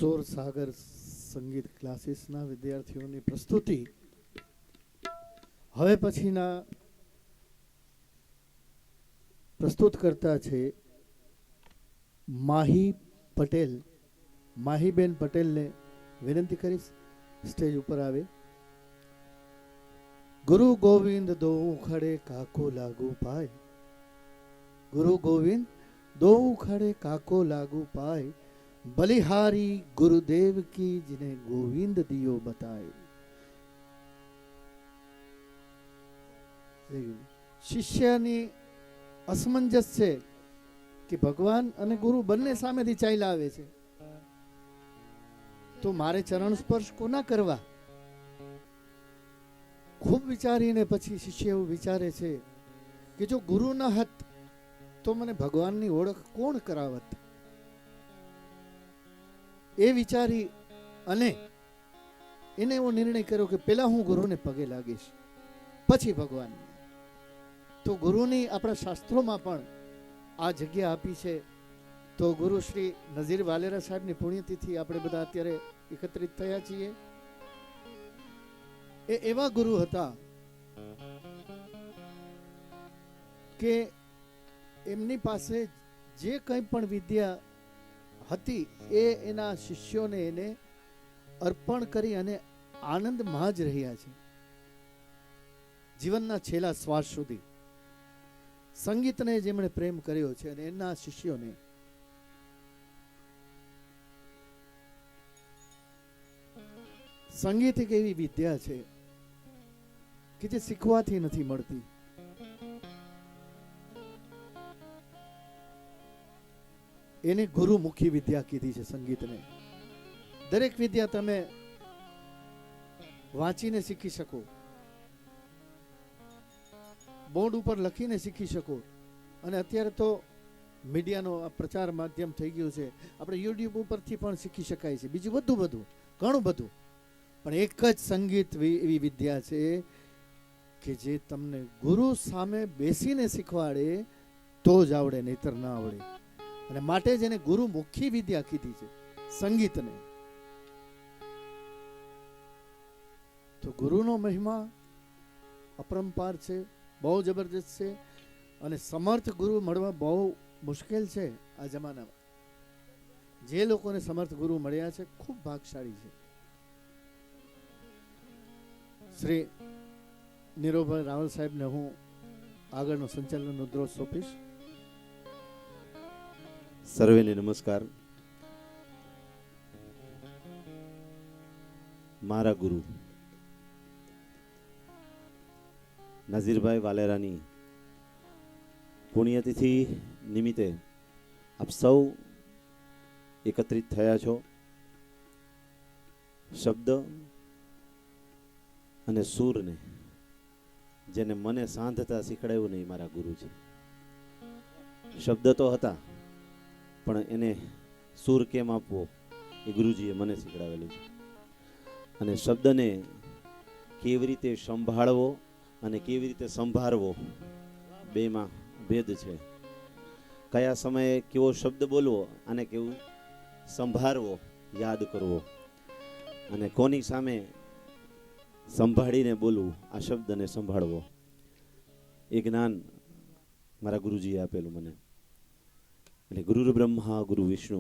સોર સાગર સંગીત ક્લાસીસના વિદ્યાર્થીઓની પ્રસ્તુતિ હવે પછીના પ્રસ્તુત કરતા છે માહીબેન પટેલને વિનંતી કરીશ સ્ટેજ ઉપર આવે. ગુરુ ગોવિંદ દો ખડે કાકો લાગુ પાય, ગુરુ ગોવિંદ દો ખડે કાકો લાગુ પાય, બલિહારી ગુરુદેવ કી जिन्हें गोविंद दियो बताए. શિષ્યની અસમંજસ છે કે ભગવાન અને ગુરુ બંને સામેથી ચાલ્યા આવે છે, તો મારે ચરણ સ્પર્શ કોના કરવા? ખૂબ વિચારીને પછી શિષ્ય એવું વિચારે છે કે જો ગુરુ ન હત તો મને ભગવાનની ઓળખ કોણ કરાવત. એ વિચારી અને એને એવો નિર્ણય કર્યો કે પેલા હું ગુરુને પગે લાગીશ, પછી ભગવાન. તો ગુરુની આપણા શાસ્ત્રોમાં પણ આ જગ્યા આપી છે. તો ગુરુ શ્રી નઝીર વાલેરા સાહેબની પુણ્યતિથિ આપણે બધા અત્યારે એકત્રિત થયા છીએ. એ એવા ગુરુ હતા કે એમની પાસે જે કંઈ પણ વિદ્યા હતી એ એના શિષ્યોને એને અર્પણ કરી અને આનંદમાં જ રહ્યા છે જીવનના છેલ્લા શ્વાસ સુધી. સંગીતને જેમણે પ્રેમ કર્યો છે અને એના શિષ્યોને સંગીત એક એવી વિદ્યા છે કે જે શીખવાથી નથી મળતી. એને ગુરુમુખી વિદ્યા કીધી છે સંગીતને. દરેક વિદ્યા તમે વાંચીને શીખી શકો, બોર્ડ ઉપર લખીને શીખી શકો, અને અત્યારે તો મીડિયાનો પ્રચાર માધ્યમ થઈ ગયું છે, આપણે યુટ્યુબ ઉપરથી પણ શીખી શકાય છે, બીજું બધું ઘણું બધું. પણ એક જ સંગીત એવી વિદ્યા છે કે જે તમને ગુરુ સામે બેસીને શીખવાડે તો જ આવડે, નહીતર ના આવડે. અને માટે જ એને ગુરુમુખી વિદ્યા કીધી છે સંગીતને. તો ગુરુનો મહિમા અપરંપાર છે, બહુ જબરજસ્ત છે, અને સમર્થ ગુરુ મળવા બહુ મુશ્કેલ છે આ જમાનામાં. જે લોકોને સમર્થ ગુરુ મળ્યા છે ખૂબ ભાગશાળી છે. શ્રી નીરોભાઈ રાવલ સાહેબને હું આગળનો સંચાલનનો દ્રોહ સોંપીશ. સર્વેને નમસ્કાર. મારા ગુરુ નઝીરભાઈ વાલેરાની પુણ્યતિથિ નિમિત્તે આપ સૌ એકત્રિત થયા છો. શબ્દ અને સૂરને જેને મને સાંધતા શીખડાયું નહીં મારા ગુરુ છે. શબ્દ તો હતા પણ એને સૂર કેમ આપવો એ ગુરુજીએ મને શીખડાવેલું છે. અને શબ્દને કેવી રીતે સંભાળવો અને કેવી રીતે સંભાળવો બેમાં ભેદ છે. કયા સમયે કેવો શબ્દ બોલવો અને કેવું સંભાળવો, યાદ કરવો, અને કોની સામે સંભાળીને બોલવું, આ શબ્દને સંભાળવો, એ જ્ઞાન મારા ગુરુજીએ આપેલું મને. એટલે ગુરુ બ્રહ્મા ગુરુ વિષ્ણુ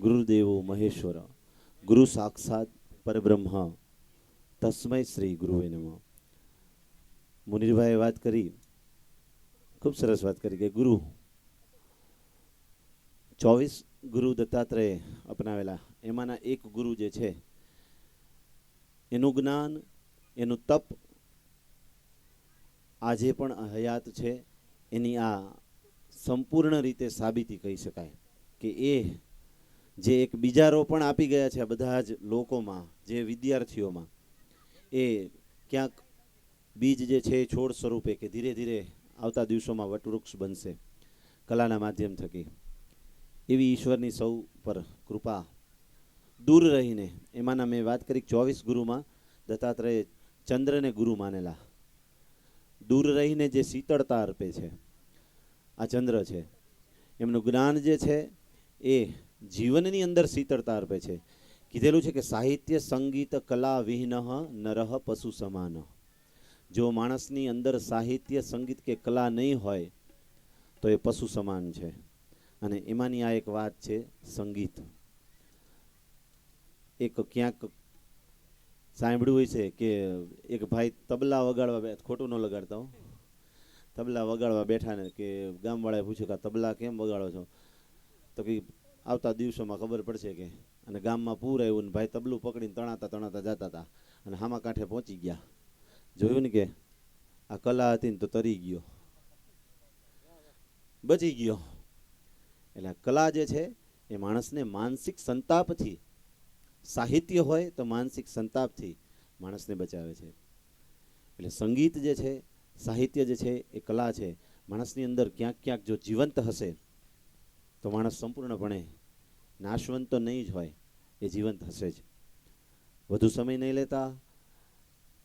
ગુરુદેવો મહેશ્વર ગુરુ સાક્ષાત પરબ્રહ્મ તસ્મૈ શ્રી ગુરુવે નમઃ. મુનિરભાઈએ વાત કરી, ખૂબ સરસ વાત કરી કે ગુરુ 24 ગુરુ દત્તાત્રેય અપનાવેલા, એમાંના એક ગુરુ જે છે એનું જ્ઞાન, એનું તપ આજે પણ હયાત છે. એની આ સંપૂર્ણ રીતે સાબિતી કહી શકાય કે એ જે એક બીજારો પણ આપી ગયા છે આ બધા જ લોકોમાં, જે વિદ્યાર્થીઓમાં, એ ક્યાંક બીજ જે છે એ છોડ સ્વરૂપે કે ધીરે ધીરે આવતા દિવસોમાં વટવૃક્ષ બનશે કલાના માધ્યમ થકી. એવી ઈશ્વરની સૌ પર કૃપા. દૂર રહીને એમાંના મેં વાત કરી 24 ગુરુમાં દત્તાત્રેય ચંદ્રને ગુરુ માનેલા. દૂર રહીને જે શીતળતા અર્પે છે આ ચંદ્ર છે. એમનું જ્ઞાન જે છે એ જીવનની અંદર શીતળતા અર્પે છે કીધેલું છે કે સાહિત્ય સંગીત કલા વિહીન નરહ પશુ સમાન. જો માણસની અંદર સાહિત્ય સંગીત કે કલા નહીં હોય તો એ પશુ સમાન છે. અને એમાંની આ એક વાત છે સંગીત. એક ક્યાંક સાંભળ્યું હોય છે કે એક ભાઈ તબલા વગાડવા, ખોટું ન લગાડતા હો, તબલા વગાડવા બેઠા ને કે ગામવાળાએ પૂછ્યું કે તબલા કેમ વગાડો છો? તો કે આવતા દિવસોમાં ખબર પડશે કે. અને ગામમાં પૂર આવ્યું ને ભાઈ તબલું પકડીને તણાતા તણાતા જતા હતા અને હામા કાંઠે પહોંચી ગયા. જોયું ને કે આ કલા હતી ને તો તરી ગયો, બચી ગયો. એટલે કલા જે છે એ માણસને માનસિક સંતાપથી, સાહિત્ય હોય તો માનસિક સંતાપથી માણસને બચાવે છે. એટલે સંગીત જે છે, સાહિત્ય જે છે એ કલા છે. માણસની અંદર ક્યાંક ક્યાંક જો જીવંત હશે તો માણસ સંપૂર્ણપણે નાશવંત તો નહીં જ હોય, એ જીવંત હશે જ. વધુ સમય નહીં લેતા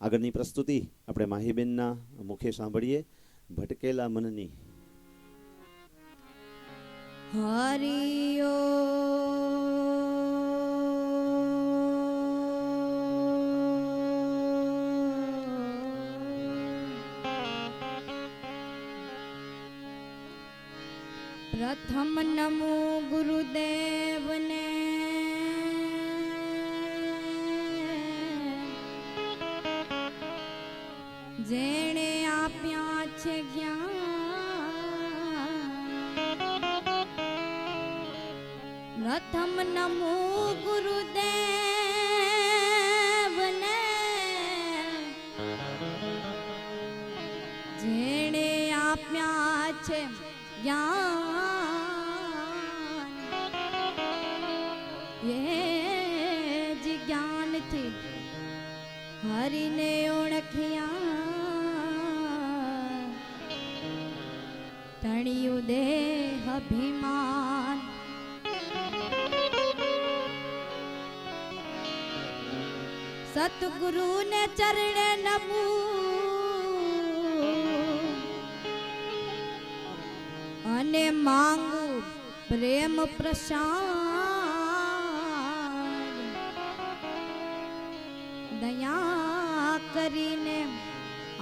આગળની પ્રસ્તુતિ આપણે માહીબેનના મુખે સાંભળીએ. ભટકેલા મનની. હરિયો પ્રથમ નમો ગુરુદેવને, જેણે આપ્યા છે જ્ઞાન. પ્રથમ નમો ગુરુદેવને, જેણે આપ્યા છે જ્ઞાન. એ જ જ્ઞાનથી હરિને ઓળખ્યા, તણિયું દેહ અભિમાન. સતગુરુને ચરણે નમું અને માંગુ પ્રેમ પ્રસાદ. દયા કરીને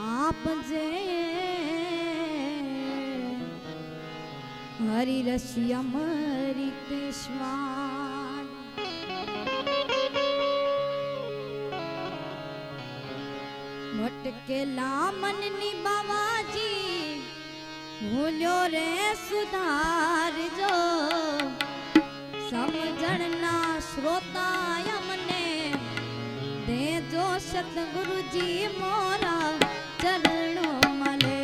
આપજે હરિરસી અમૃત સ્વાદ. ભટકેલા મનની બાવાજી, ભૂલ્યો રે સુધારજો. સમજણના શ્રોતા અમને દેજો સતગુરુજી મોરા ચરણો મળે.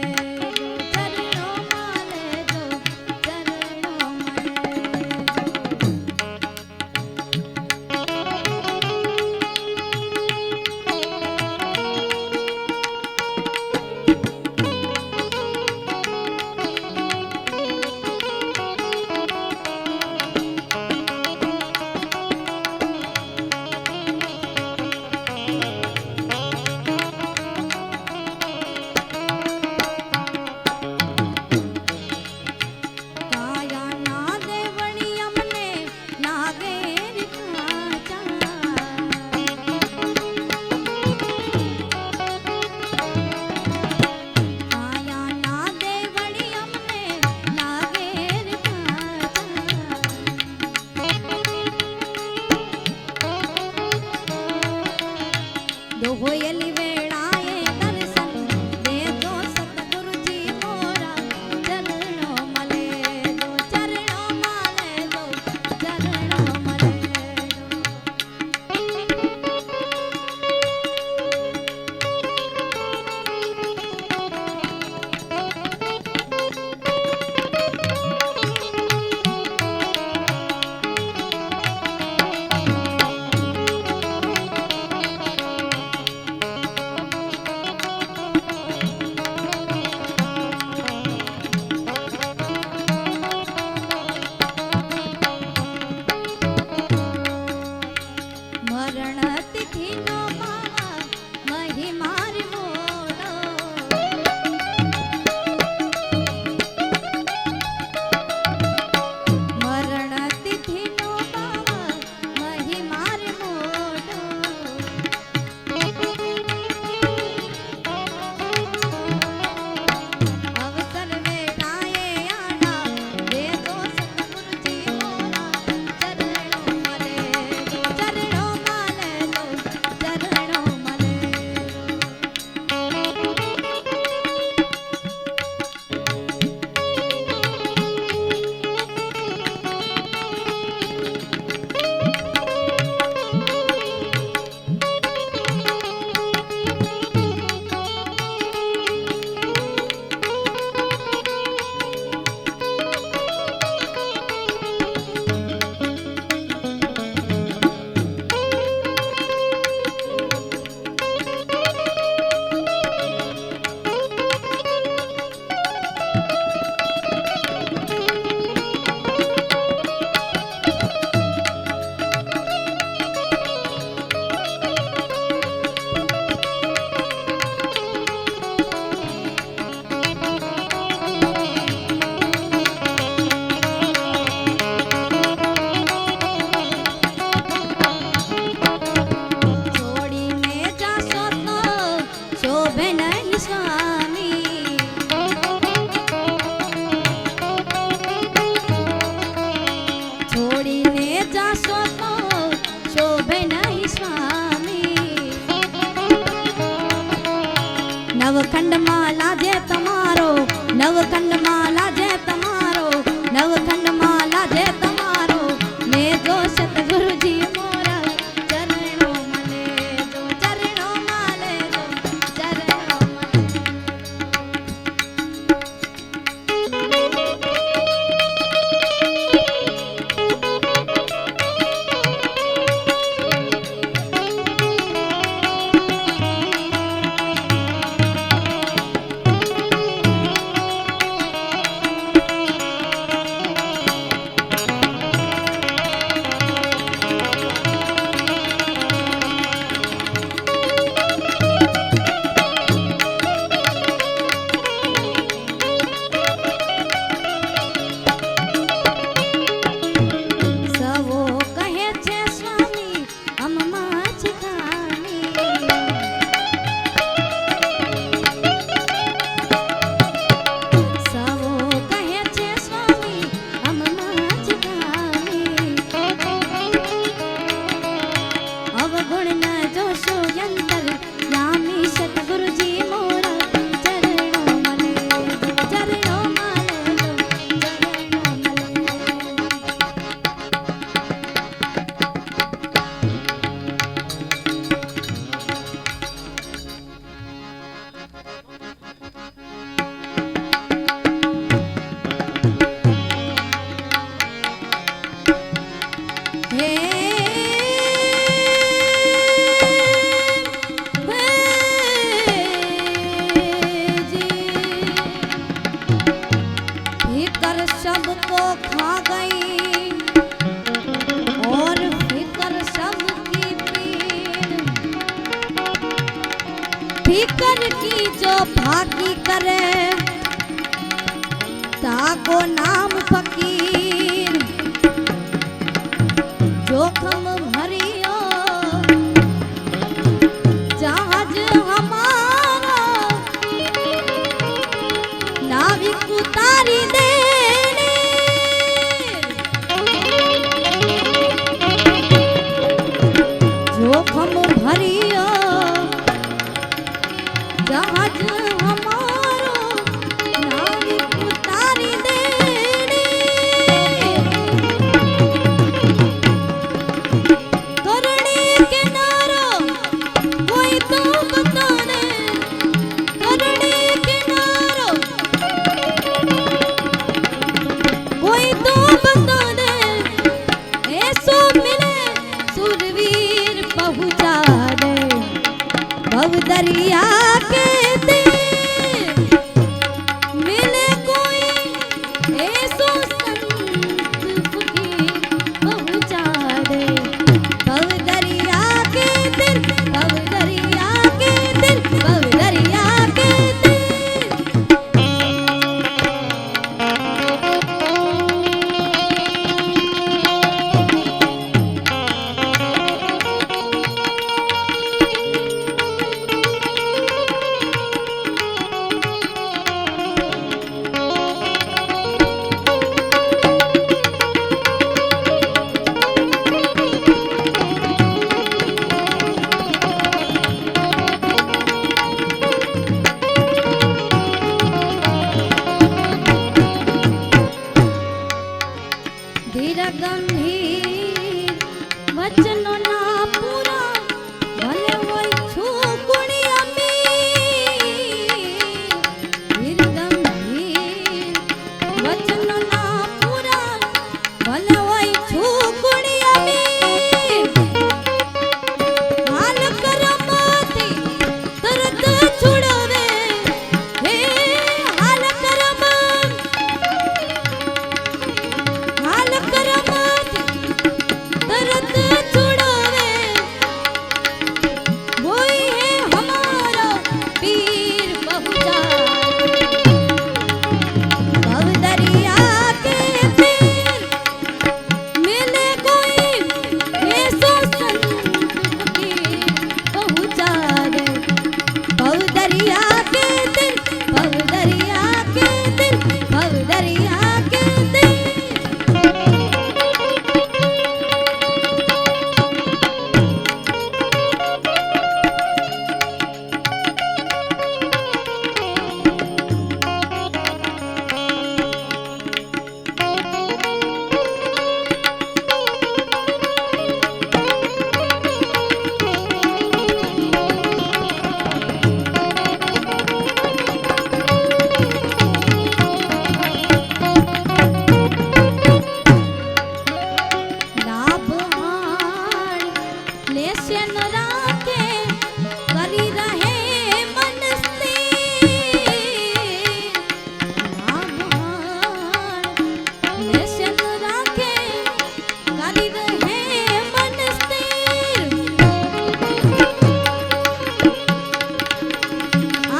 फिकर की जो भागी करे ताको नाम फकीर जोखम भरियो जहाज हमारा नाविक उतारी देने जोखम भरियो जहाज हमारो नाविक उतारी देने करने किनारो कोई तो बता दे करने किनारो कोई तो बता दे ऐसो मिले सुरवीर पहुंचा दे भव दरिया के तीर मिले कोई ऐसो संत फकीर पहुंचा दे भव दरिया के तीर भव दरिया के तीर भव दरिया के तीर धीर गंभीर वचनो ना पूरा भले होई छू गुणिया धीर गंभीर वचनो ना पूरा भले होई छू गुणिया हाल करमाती तरत छुड़वे हे हाल करमाती तरत छुड़ावे वही है हमारा पीर बहुजा भव दरिया के तीर मिले कोई ऐसो संत फकीर पहुंचा दे भव दरिया के तीर भव दरिया के तीर भव दरिया के तीर लाभ हार लेशन राखे करी रहे मन स्थिर लाभ हार लेशन राखे करी रहे मन स्थिर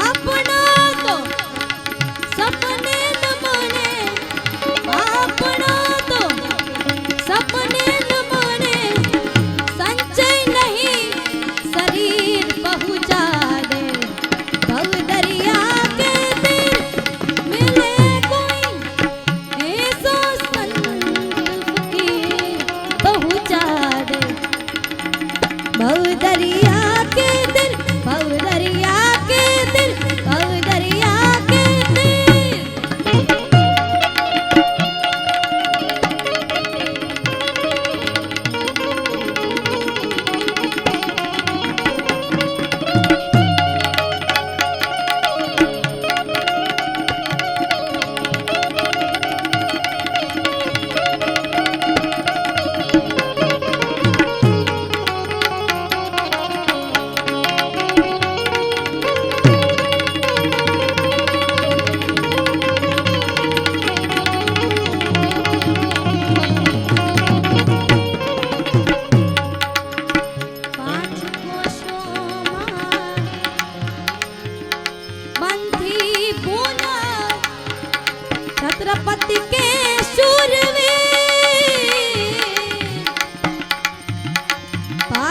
अपना तो सपने न बने अपना तो सपने न बने संचय नहीं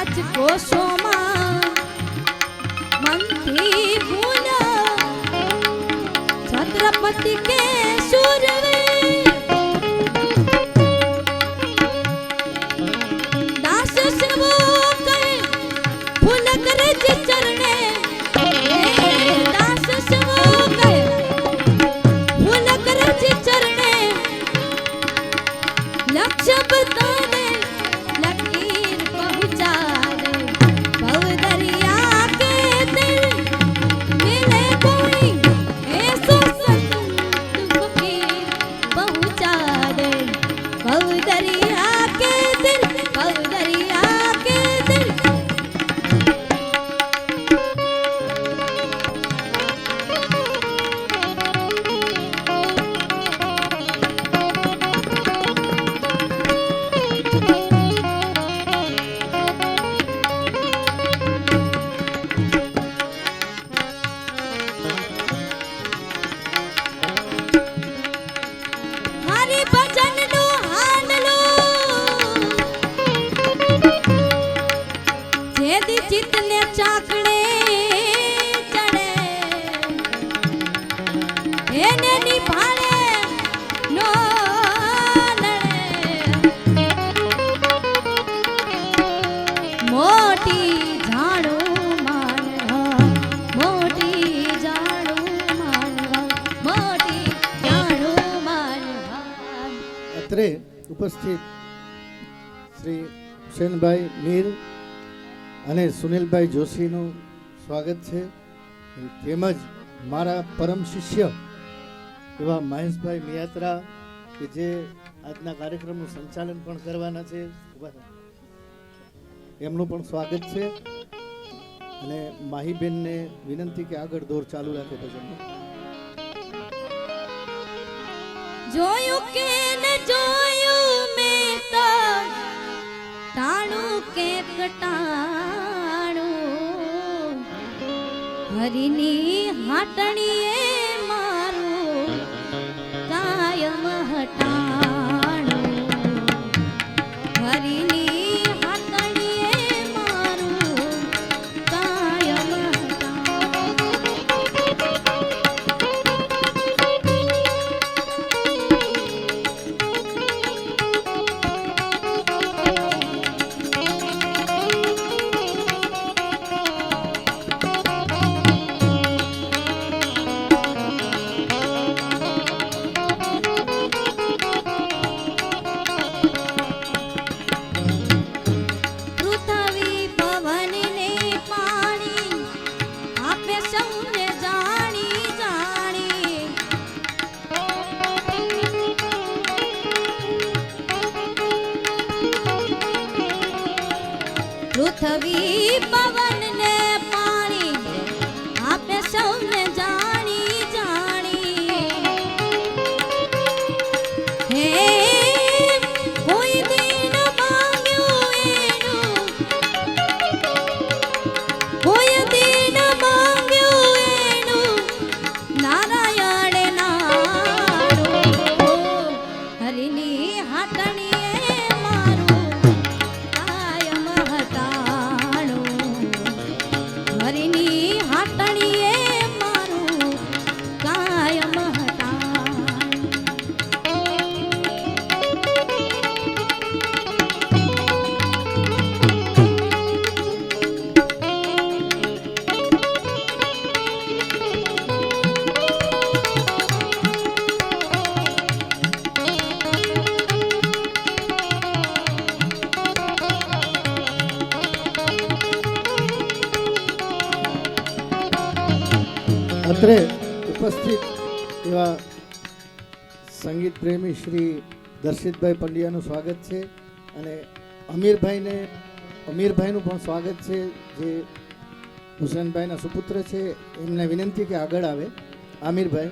રાજકોષોમાં મનથી ભૂલ છત્રપતિ કે સુરવીર દાસ સેવો કરે ફૂલ કરે જે ચરણે દાસ સેવો કરે ફૂલ કરે જે ચરણે લક્ષ્ય બતાવે લकीर पहुंचा दे भव दरिया के दिल मिले कोई ऐसो संत फकीर पहुंचा दे भव दरिया के दिल भव दरिया के दिल हरि भजन नो हानलो जेदी चितने चाकणे चढ़े एने निभाळे नो नड़े मोटी झाड़ू मानवा मोटी झाड़ू मानवा मोटी झाड़ू मानवा અત્રે ઉપસ્થિત શ્રી હુસેનભાઈ મીર અને સુનિલભાઈ જોશીનું સ્વાગત છે તેમજ મારા પરમ શિષ્ય એવા મહેશભાઈ મિયાત્રા કે જે આજના કાર્યક્રમનું સંચાલન પણ કરવાના છે ઉભા રહો. એમનું પણ સ્વાગત છે અને માહીબેનને વિનંતી કે આગળ દોર ચાલુ રાખે ભજનનો. જોયું કે ન જોયું મેં તો ટાણું કે કટાણું હરીની હાટણીએ મારું કાયમ હટાણું હરીની હાટણીએ મારું કાયમ પૃથ્વી પવનને પાણી આપે સૌને જાણી જાણી પૃથ્વી પવનને પાણી આપે સૌને જાણી જાણી હે કોઈ દિન માંગ્યું એનું કોઈ દિન માંગ્યું એનું નારાયણે નાડું હરિની હાટણીએ મારું કાયમ હટાણું હરિની હાટણીએ મારું કાયમ હટાણું અત્રે ઉપસ્થિત એવા સંગીત પ્રેમી શ્રી દર્શિતભાઈ પંડ્યાનું સ્વાગત છે અને અમીરભાઈનું પણ સ્વાગત છે જે હુસેનભાઈના સુપુત્ર છે. એમને વિનંતી કે આગળ આવે. આમિરભાઈ